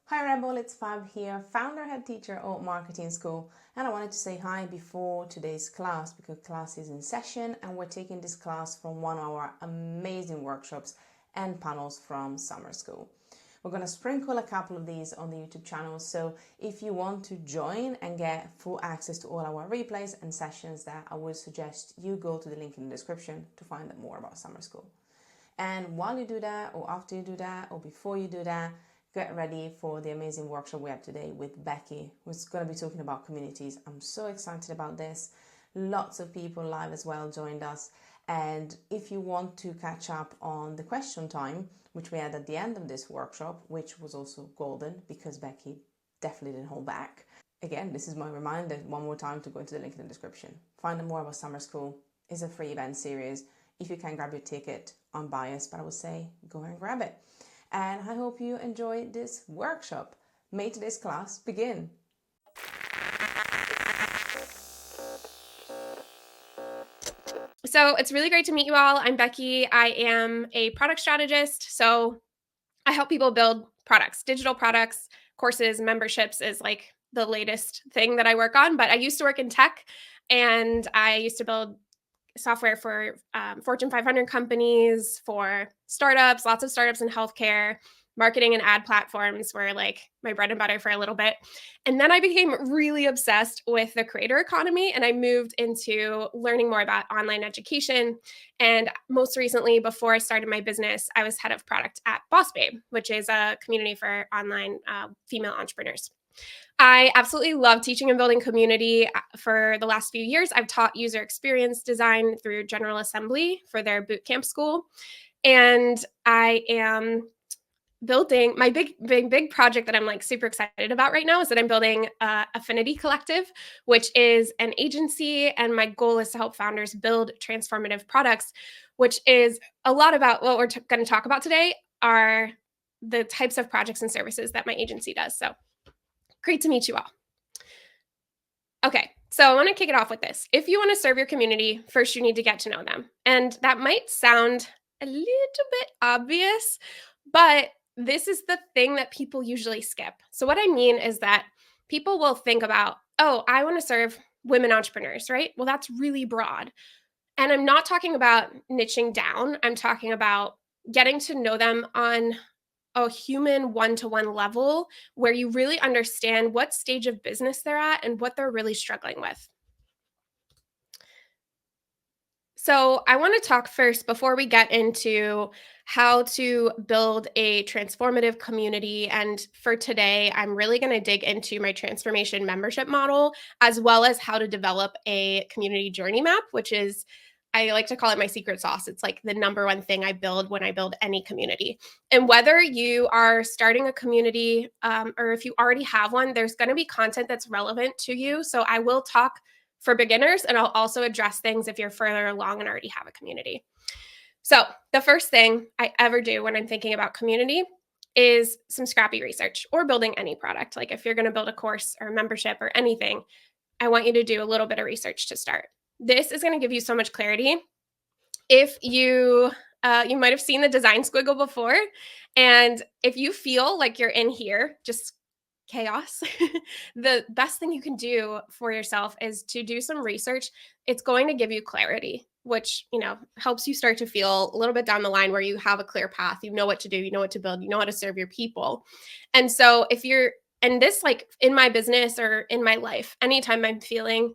Hi Rebel, it's Fab here, founder head teacher at Marketing School, and I wanted to say hi before today's class because class is in session and we're taking this class from one of our amazing workshops and panels from summer school. We're going to sprinkle a couple of these on the YouTube channel, so if you want to join and get full access to all our replays and sessions there, I would suggest you go to the link in the description to find out more about summer school. And while you do that, or after you do that, or before you do that, get ready for the amazing workshop we have today with Becky, who's going to be talking about communities. I'm so excited about this. Lots of people live as well joined us. And if you want to catch up on the question time, which we had at the end of this workshop, which was also golden because Becky definitely didn't hold back. Again, this is my reminder one more time to go into the link in the description. Find out more about Summer School. It's a free event series. If you can grab your ticket, I'm biased, but I would say go and grab it. And I hope you enjoy this workshop. May today's class begin. So it's really great to meet you all. I'm Becky. I am a product strategist. So I help people build products, digital products, courses, memberships is like the latest thing that I work on. But I used to work in tech and I used to build software for Fortune 500 companies, for startups, lots of startups in healthcare. Marketing and ad platforms were like my bread and butter for a little bit. And then I became really obsessed with the creator economy and I moved into learning more about online education. And most recently, before I started my business, I was head of product at Boss Babe, which is a community for online female entrepreneurs. I absolutely love teaching and building community. For the last few years, I've taught user experience design through General Assembly for their bootcamp school. And I am building my big project that I'm like super excited about right now is that I'm building Affinity Collective, which is an agency. And my goal is to help founders build transformative products, which is a lot about what we're going to talk about today are the types of projects and services that my agency does. So great to meet you all. Okay, so I want to kick it off with this. If you want to serve your community, first you need to get to know them. And that might sound a little bit obvious, but this is the thing that people usually skip. So, what I mean is that people will think about, oh, I want to serve women entrepreneurs, right? Well, that's really broad. And I'm not talking about niching down, I'm talking about getting to know them on a human one-to-one level where you really understand what stage of business they're at and what they're really struggling with. So, I want to talk first before we get into how to build a transformative community. And for today, I'm really going to dig into my transformation membership model, as well as how to develop a community journey map, which is, I like to call it my secret sauce. It's like the number one thing I build when I build any community. And whether you are starting a community or if you already have one, there's going to be content that's relevant to you. So, I will talk for beginners, and I'll also address things if you're further along and already have a community. So, the first thing I ever do when I'm thinking about community is some scrappy research or building any product. Like if you're going to build a course or a membership or anything, I want you to do a little bit of research to start. This is going to give you so much clarity. If you might have seen the design squiggle before, and if you feel like you're in here, just chaos, the best thing you can do for yourself is to do some research. It's going to give you clarity, which, helps you start to feel a little bit down the line where you have a clear path, you know what to do, you know what to build, you know how to serve your people. And so if you're and this like in my business or in my life, anytime I'm feeling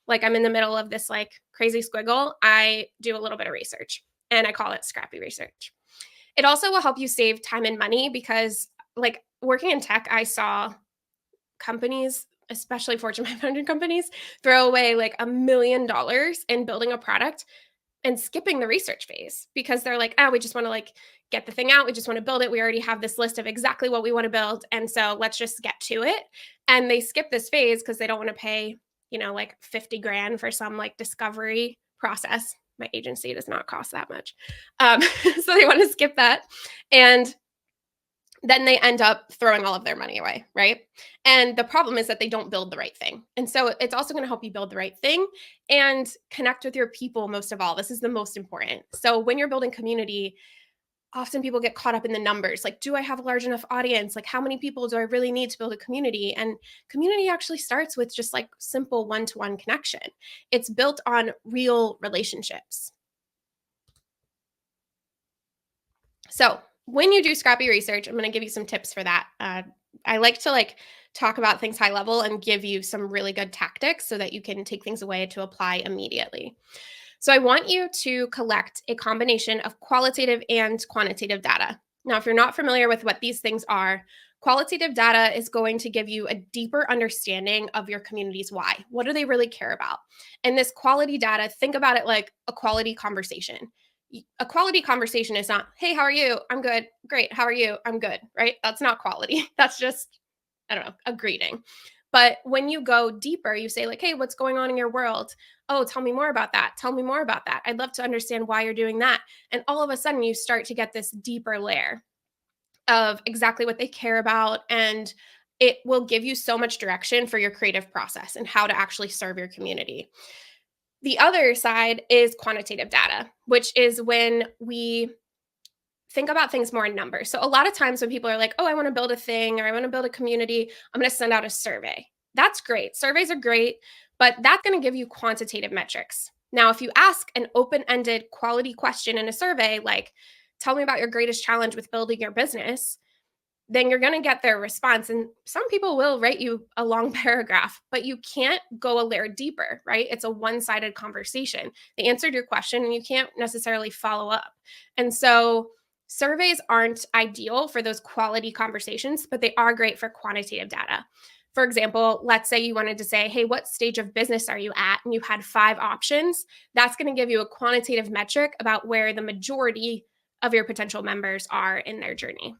like I'm in the middle of this like crazy squiggle, I do a little bit of research and I call it scrappy research. It also will help you save time and money because like working in tech, I saw companies, especially Fortune 500 companies, throw away like $1 million in building a product and skipping the research phase because they're like, oh, we just want to like get the thing out. We just want to build it. We already have this list of exactly what we want to build. And so let's just get to it. And they skip this phase because they don't want to pay, like 50 grand for some like discovery process. My agency does not cost that much. So they want to skip that. And then they end up throwing all of their money away, right? And the problem is that they don't build the right thing. And so it's also going to help you build the right thing and connect with your people most of all. This is the most important. So when you're building community, often people get caught up in the numbers. Like, do I have a large enough audience? Like, how many people do I really need to build a community? And community actually starts with just like simple one-to-one connection. It's built on real relationships. So when you do scrappy research, I'm going to give you some tips for that. I like to talk about things high level and give you some really good tactics so that you can take things away to apply immediately. So I want you to collect a combination of qualitative and quantitative data. Now, if you're not familiar with what these things are, qualitative data is going to give you a deeper understanding of your community's why. What do they really care about? And this quality data, think about it like a quality conversation. A quality conversation is not, hey, how are you? I'm good. Great. How are you? I'm good. Right? That's not quality. That's just, I don't know, a greeting. But when you go deeper, you say, like, hey, what's going on in your world? Oh, tell me more about that. Tell me more about that. I'd love to understand why you're doing that. And all of a sudden, you start to get this deeper layer of exactly what they care about. And it will give you so much direction for your creative process and how to actually serve your community. The other side is quantitative data, which is when we think about things more in numbers. So a lot of times when people are like, oh, I want to build a thing or I want to build a community, I'm going to send out a survey. That's great. Surveys are great, but that's going to give you quantitative metrics. Now, if you ask an open-ended quality question in a survey, like, tell me about your greatest challenge with building your business, then you're going to get their response. And some people will write you a long paragraph, but you can't go a layer deeper, right? It's a one-sided conversation. They answered your question and you can't necessarily follow up. And so surveys aren't ideal for those quality conversations, but they are great for quantitative data. For example, let's say you wanted to say, hey, what stage of business are you at? And you had 5 options. That's going to give you a quantitative metric about where the majority of your potential members are in their journey.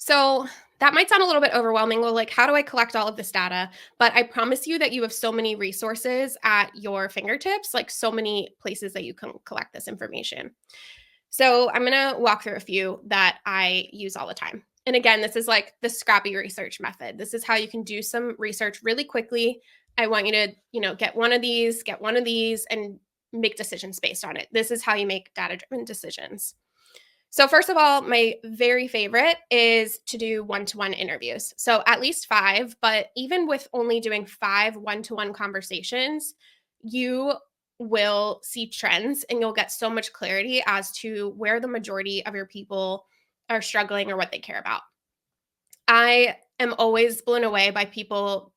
So that might sound a little bit overwhelming. Well, like, how do I collect all of this data? But I promise you that you have so many resources at your fingertips, like so many places that you can collect this information. So I'm going to walk through a few that I use all the time. And again, this is like the scrappy research method. This is how you can do some research really quickly. I want you to, get one of these, and make decisions based on it. This is how you make data-driven decisions. So first of all, my very favorite is to do one-to-one interviews. So at least 5, but even with only doing 5 one-to-one conversations, you will see trends and you'll get so much clarity as to where the majority of your people are struggling or what they care about. I am always blown away by people.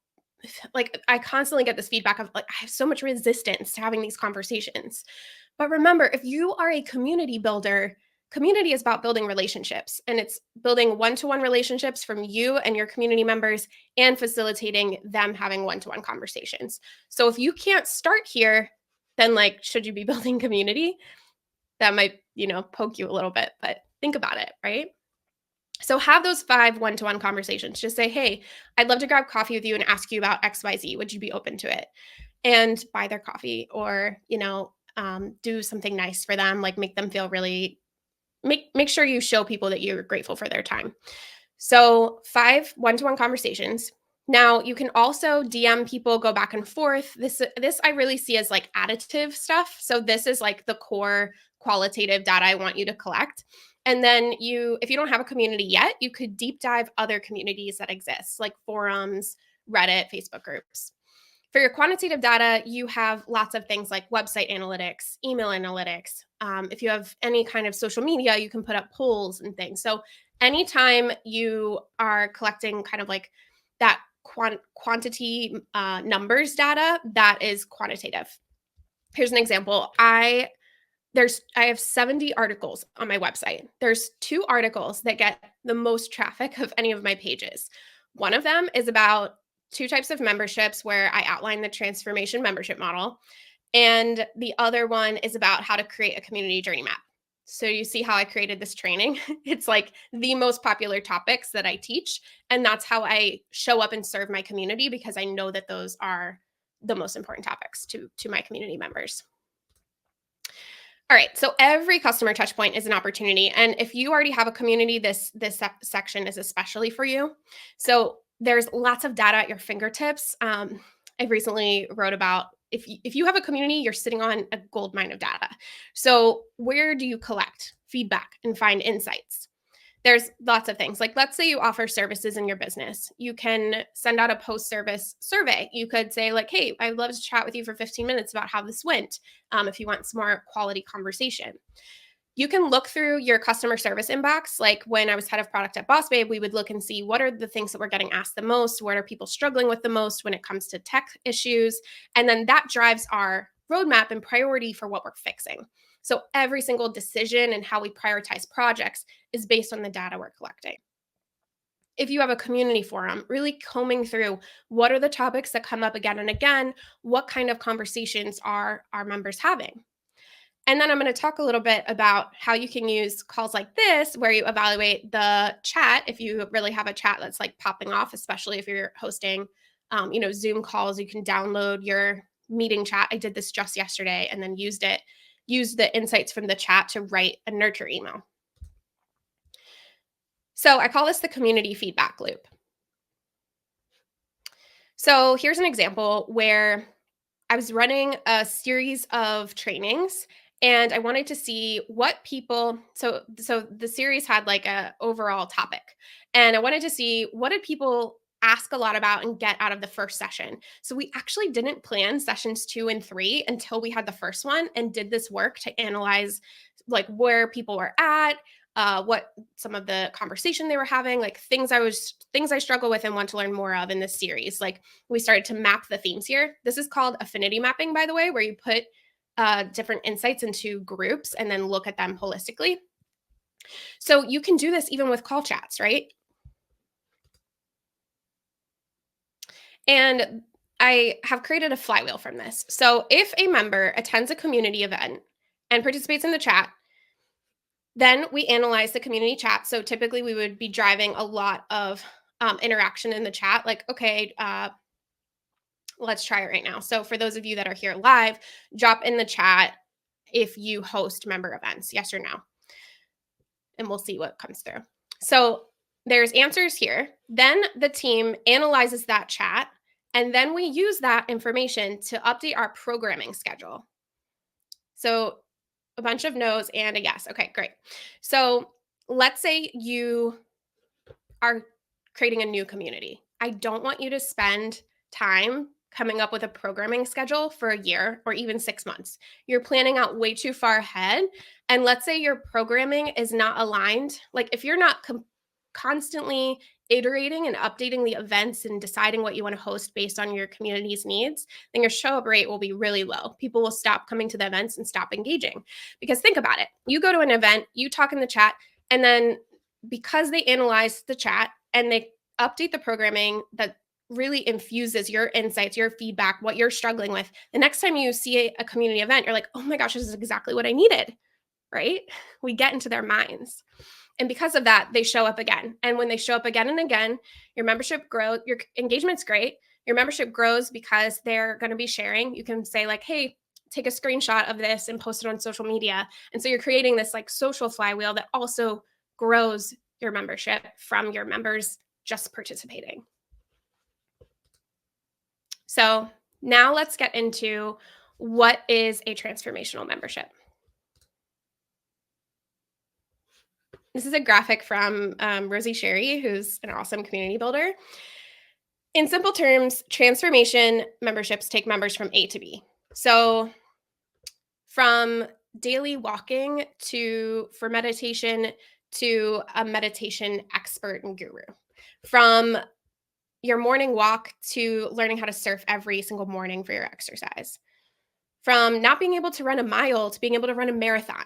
Like, I constantly get this feedback of like, I have so much resistance to having these conversations. But remember, if you are a community builder, community is about building relationships, and it's building one-to-one relationships from you and your community members and facilitating them having one-to-one conversations. So if you can't start here, then like, should you be building community? That might, poke you a little bit, but think about it, right? So have those 5 one-to-one conversations. Just say, hey, I'd love to grab coffee with you and ask you about XYZ. Would you be open to it? And buy their coffee, or, do something nice for them, like make them feel really, make sure you show people that you're grateful for their time. So 5 one-to-one conversations. Now you can also DM people, go back and forth. This I really see as like additive stuff. So this is like the core qualitative data I want you to collect. And then if you don't have a community yet, you could deep dive other communities that exist, like forums, Reddit, Facebook groups. For your quantitative data, you have lots of things like website analytics, email analytics. If you have any kind of social media, you can put up polls and things. So anytime you are collecting kind of like that quantity numbers data, that is quantitative. Here's an example. I have 70 articles on my website. There's 2 articles that get the most traffic of any of my pages. One of them is about 2 types of memberships where I outline the transformation membership model. And the other one is about how to create a community journey map. So you see how I created this training? It's like the most popular topics that I teach. And that's how I show up and serve my community, because I know that those are the most important topics to my community members. All right, so every customer touch point is an opportunity. And if you already have a community, this section is especially for you. So there's lots of data at your fingertips. I recently wrote about if you have a community, you're sitting on a gold mine of data. So where do you collect? feedback and find insights. There's lots of things. Like, let's say you offer services in your business. You can send out a post-service survey. You could say, like, hey, I'd love to chat with you for 15 minutes about how this went, if you want some more quality conversation. You can look through your customer service inbox. Like when I was head of product at Boss Babe, we would look and see what are the things that we're getting asked the most, what are people struggling with the most when it comes to tech issues. And then that drives our roadmap and priority for what we're fixing. So every single decision and how we prioritize projects is based on the data we're collecting. If you have a community forum, really combing through what are the topics that come up again and again, what kind of conversations are our members having? And then I'm going to talk a little bit about how you can use calls like this, where you evaluate the chat. If you really have a chat that's like popping off, especially if you're hosting, Zoom calls, you can download your meeting chat. I did this just yesterday and then used the insights from the chat to write a nurture email. So I call this the community feedback loop. So here's an example where I was running a series of trainings and I wanted to see what people, so the series had like a overall topic, and I wanted to see what did people ask a lot about and get out of the first session. So we actually didn't plan sessions 2 and 3 until we had the first one and did this work to analyze like where people were at, what some of the conversation they were having, like things I struggle with and want to learn more of in this series. Like we started to map the themes here. This is called affinity mapping, by the way, where you put different insights into groups and then look at them holistically. So you can do this even with call chats, right? And I have created a flywheel from this. So if a member attends a community event and participates in the chat, then we analyze the community chat. So typically we would be driving a lot of interaction in the chat. Like, okay, let's try it right now. So for those of you that are here live, drop in the chat if you host member events, yes or no. And we'll see what comes through. So there's answers here. Then the team analyzes that chat, and then we use that information to update our programming schedule. So a bunch of no's and a yes. Okay, great. So let's say you are creating a new community. I don't want you to spend time coming up with a programming schedule for a year or even 6 months. You're planning out way too far ahead. And let's say your programming is not aligned. Like if you're not constantly iterating and updating the events and deciding what you want to host based on your community's needs, then your show up rate will be really low. People will stop coming to the events and stop engaging. Because think about it. You go to an event, you talk in the chat, and then because they analyze the chat and they update the programming that really infuses your insights, your feedback, what you're struggling with, the next time you see a community event, you're like, oh my gosh, this is exactly what I needed, right? We get into their minds. And because of that, they show up again. And when they show up again and again, your membership grows, your engagement's great. Your membership grows because they're going to be sharing. You can say like, hey, take a screenshot of this and post it on social media. And so you're creating this like social flywheel that also grows your membership from your members just participating. So now let's get into what is a transformational membership. This is a graphic from Rosie Sherry, who's an awesome community builder. In simple terms, transformation memberships take members from A to B. So from daily walking for meditation to a meditation expert and guru. From your morning walk to learning how to surf every single morning for your exercise. From not being able to run a mile to being able to run a marathon.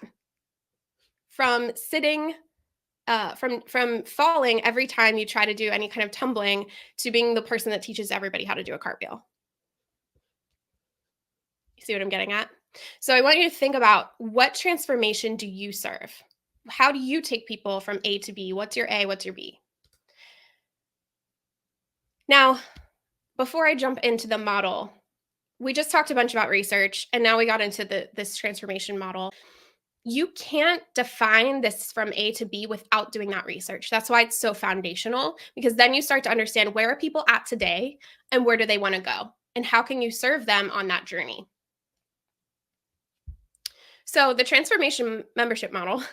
From sitting from falling every time you try to do any kind of tumbling to being the person that teaches everybody how to do a cartwheel. You see what I'm getting at? So I want you to think about what transformation do you serve? How do you take people from A to B? What's your A? What's your B? Now, before I jump into the model, we just talked a bunch about research, and now we got into this transformation model. You can't define this from A to B without doing that research. That's why it's so foundational, because then you start to understand where are people at today and where do they want to go, and how can you serve them on that journey. So the transformation membership model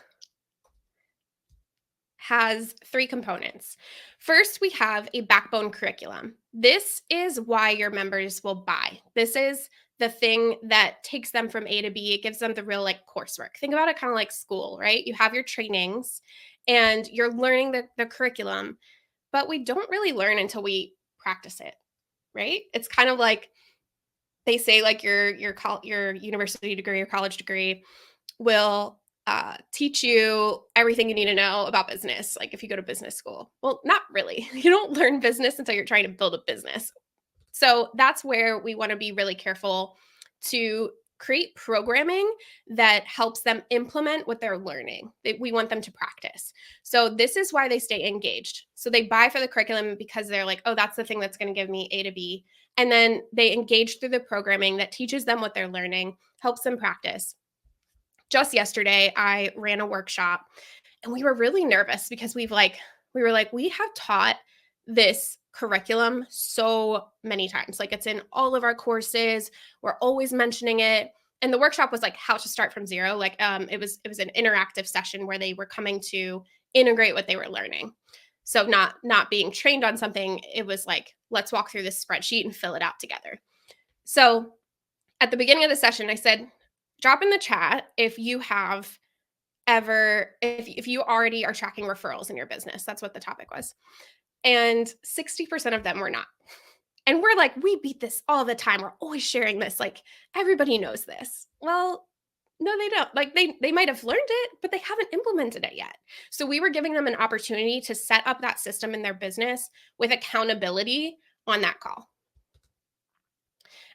has three components. First, we have a backbone curriculum. This is why your members will buy. This is the thing that takes them from A to B. It gives them the real like coursework. Think about it kind of like school, right? You have your trainings and you're learning the curriculum, but we don't really learn until we practice it, right? It's kind of like they say like your university degree or college degree will teach you everything you need to know about business, like if you go to business school. Well, not really. You don't learn business until you're trying to build a business. So that's where we want to be really careful to create programming that helps them implement what they're learning. We want them to practice. So this is why they stay engaged. So they buy for the curriculum because they're like, oh, that's the thing that's going to give me A to B. And then they engage through the programming that teaches them what they're learning, helps them practice. Just yesterday, I ran a workshop and we were really nervous because we were like, we have taught this curriculum so many times. Like it's in all of our courses. We're always mentioning it. And the workshop was like how to start from zero. Like it was an interactive session where they were coming to integrate what they were learning. So not being trained on something, it was like, let's walk through this spreadsheet and fill it out together. So at the beginning of the session, I said, drop in the chat if you have if you already are tracking referrals in your business. That's what the topic was. And 60% of them were not. And we're like, we beat this all the time. We're always sharing this. Like everybody knows this. Well, no, they don't. Like they might have learned it, but they haven't implemented it yet. So we were giving them an opportunity to set up that system in their business with accountability on that call.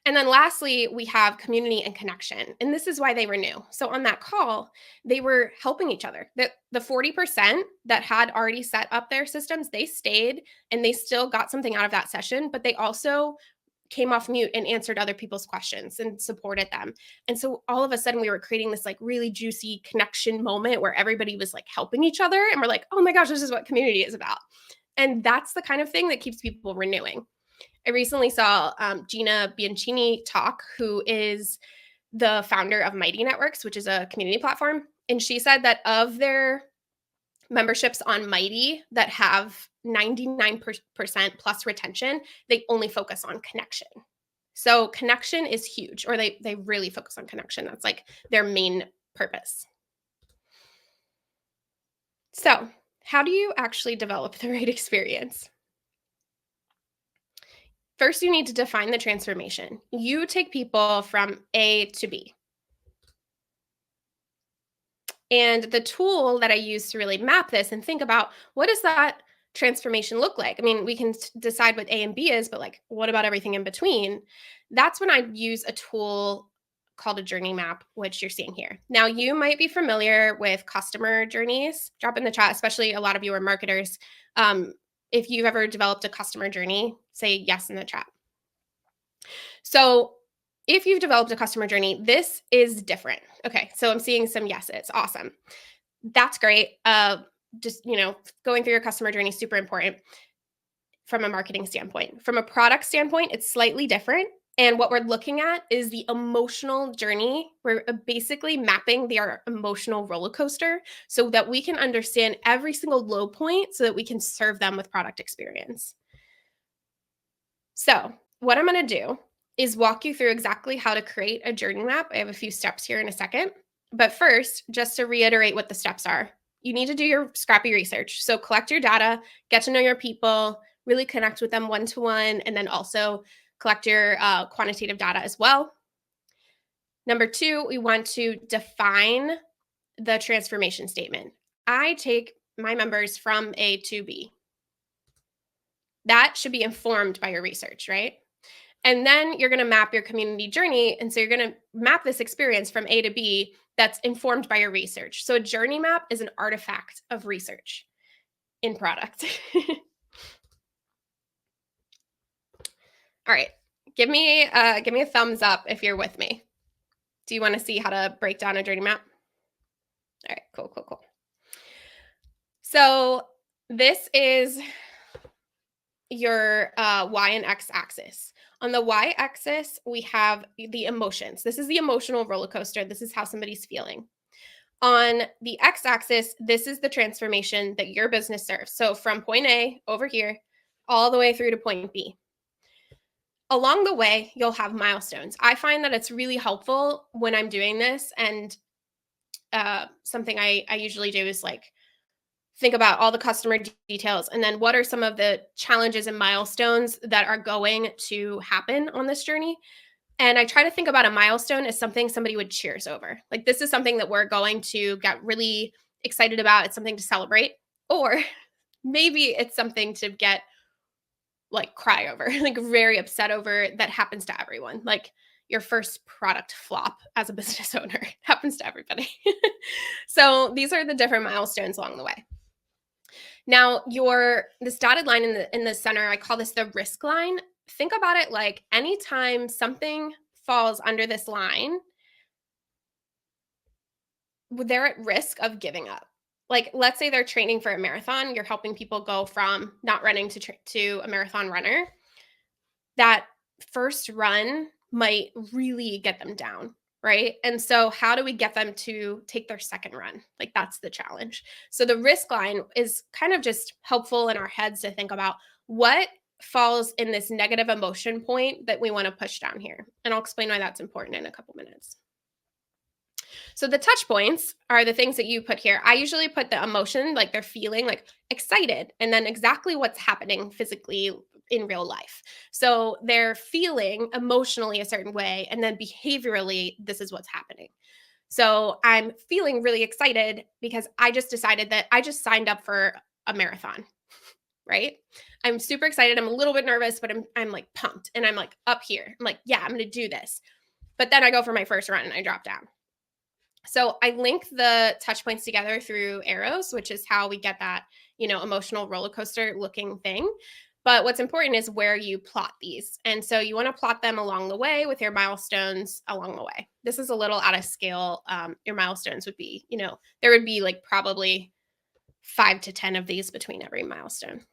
And then lastly, we have community and connection. And this is why they were new. So on that call, they were helping each other. The 40% that had already set up their systems, they stayed and they still got something out of that session, but they also came off mute and answered other people's questions and supported them. And so all of a sudden we were creating this like really juicy connection moment where everybody was like helping each other. And we're like, oh my gosh, this is what community is about. And that's the kind of thing that keeps people renewing. I recently saw Gina Bianchini talk, who is the founder of Mighty Networks, which is a community platform. And she said that of their memberships on Mighty that have 99% plus retention, they only focus on connection. So connection is huge, or they really focus on connection. That's like their main purpose. So how do you actually develop the right experience? First, you need to define the transformation. You take people from A to B. And the tool that I use to really map this and think about what does that transformation look like? I mean, we can decide what A and B is, but like, what about everything in between? That's when I use a tool called a journey map, which you're seeing here. Now, you might be familiar with customer journeys. Drop in the chat, especially a lot of you are marketers. If you've ever developed a customer journey, say yes in the chat. So if you've developed a customer journey, this is different. Okay, so I'm seeing some yeses. Awesome. That's great. Just, going through your customer journey is super important from a marketing standpoint. From a product standpoint, it's slightly different. And what we're looking at is the emotional journey. We're basically mapping our emotional roller coaster so that we can understand every single low point so that we can serve them with product experience. So what I'm going to do is walk you through exactly how to create a journey map. I have a few steps here in a second. But first, just to reiterate what the steps are, you need to do your scrappy research. So collect your data, get to know your people, really connect with them one-to-one, and then also collect your quantitative data as well. Number 2, we want to define the transformation statement. I take my members from A to B. That should be informed by your research, right? And then you're going to map your community journey. And so you're going to map this experience from A to B that's informed by your research. So a journey map is an artifact of research in product. All right. Give me a thumbs up if you're with me. Do you want to see how to break down a journey map? All right, cool. So this is your Y and X axis. On the Y axis, we have the emotions. This is the emotional roller coaster. This is how somebody's feeling. On the x-axis, this is the transformation that your business serves. So from point A over here, all the way through to point B. Along the way, you'll have milestones. I find that it's really helpful when I'm doing this, and something I usually do is like think about all the customer details, and then what are some of the challenges and milestones that are going to happen on this journey. And I try to think about a milestone as something somebody would cheers over. Like, this is something that we're going to get really excited about. It's something to celebrate. Or maybe it's something to get like cry over, like very upset over. That happens to everyone. Like your first product flop as a business owner happens to everybody. So these are the different milestones along the way. Now, this dotted line in the center, I call this the risk line. Think about it like anytime something falls under this line, they're at risk of giving up. Like, let's say they're training for a marathon. You're helping people go from not running to a marathon runner. That first run might really get them down, right? And so how do we get them to take their second run? Like, that's the challenge. So the risk line is kind of just helpful in our heads to think about what falls in this negative emotion point that we want to push down here. And I'll explain why that's important in a couple minutes. So the touch points are the things that you put here. I usually put the emotion, like they're feeling like excited, and then exactly what's happening physically in real life. So they're feeling emotionally a certain way, and then behaviorally, this is what's happening. So I'm feeling really excited because I just decided that I just signed up for a marathon, right? I'm super excited. I'm a little bit nervous, but I'm like pumped, and I'm like up here. I'm like, yeah, I'm going to do this. But then I go for my first run and I drop down. So I link the touch points together through arrows, which is how we get that, emotional roller coaster looking thing. But what's important is where you plot these. And so you want to plot them along the way with your milestones along the way. This is a little out of scale. Your milestones would be, there would be like probably 5 to 10 of these between every milestone.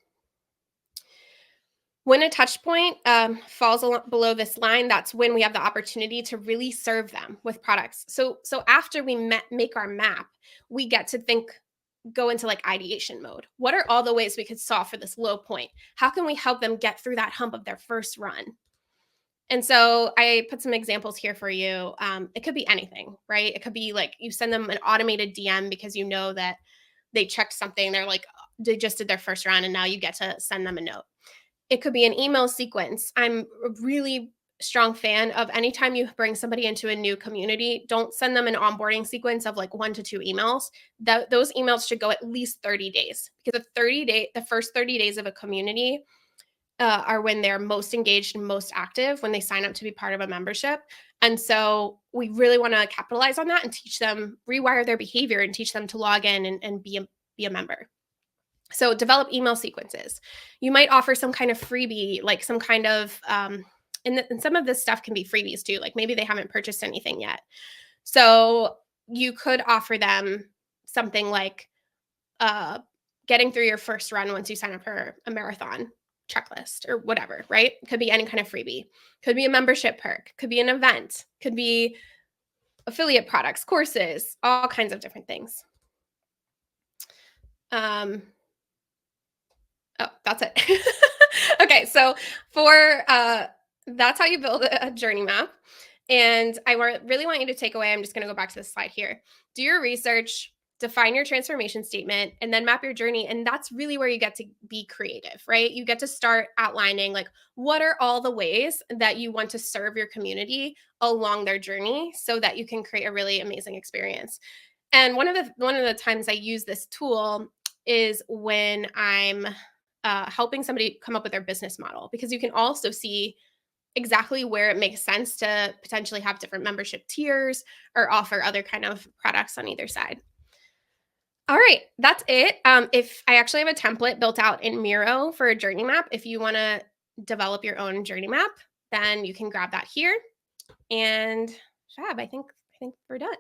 When a touch point falls below this line, that's when we have the opportunity to really serve them with products. So after we make our map, we get to go into like ideation mode. What are all the ways we could solve for this low point? How can we help them get through that hump of their first run? And so I put some examples here for you. It could be anything, right? It could be like you send them an automated DM because you know that they checked something. They're like, they just did their first run, and now you get to send them a note. It could be an email sequence. I'm a really strong fan of anytime you bring somebody into a new community, don't send them an onboarding sequence of like 1 to 2 emails. Those emails should go at least 30 days, because the first 30 days of a community are when they're most engaged and most active, when they sign up to be part of a membership. And so we really want to capitalize on that and teach them, rewire their behavior and teach them to log in and be a member. So develop email sequences. You might offer some kind of freebie, like some kind of, and some of this stuff can be freebies too. Like maybe they haven't purchased anything yet. So you could offer them something like getting through your first run once you sign up for a marathon checklist or whatever, right? Could be any kind of freebie. Could be a membership perk. Could be an event. Could be affiliate products, courses, all kinds of different things. Oh, that's it. Okay, so that's how you build a journey map. And I really want you to take away, I'm just going to go back to this slide here. Do your research, define your transformation statement, and then map your journey. And that's really where you get to be creative, right? You get to start outlining like, what are all the ways that you want to serve your community along their journey so that you can create a really amazing experience. And one of the times I use this tool is when I'm helping somebody come up with their business model, because you can also see exactly where it makes sense to potentially have different membership tiers or offer other kind of products on either side. All right, that's it. If I actually have a template built out in Miro for a journey map, if you want to develop your own journey map, then you can grab that here. And Shab, I think we're done.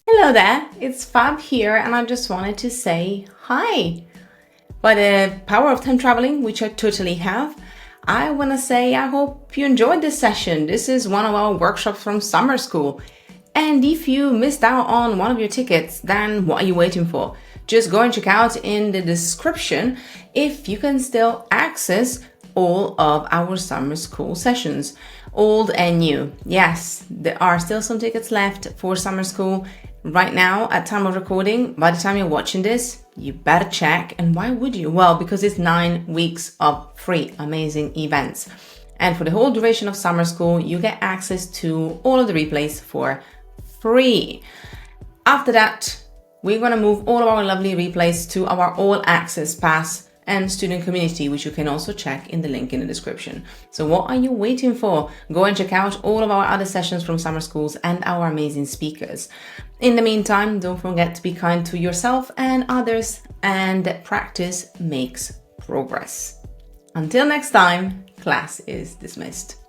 Hello there, it's Fab here, and I just wanted to say hi. By the power of time traveling, which I totally have, I want to say I hope you enjoyed this session. This is one of our workshops from summer school. And if you missed out on one of your tickets, then what are you waiting for? Just go and check out in the description if you can still access all of our summer school sessions, old and new. Yes, there are still some tickets left for summer school right now at time of recording. By the time you're watching this, you better check. And why would you? Well, because it's 9 weeks of free amazing events. And for the whole duration of summer school, you get access to all of the replays for free. After that, we're going to move all of our lovely replays to our all access pass and student community, which you can also check in the link in the description. So what are you waiting for? Go and check out all of our other sessions from summer schools and our amazing speakers. In the meantime, don't forget to be kind to yourself and others, and practice makes progress. Until next time, class is dismissed.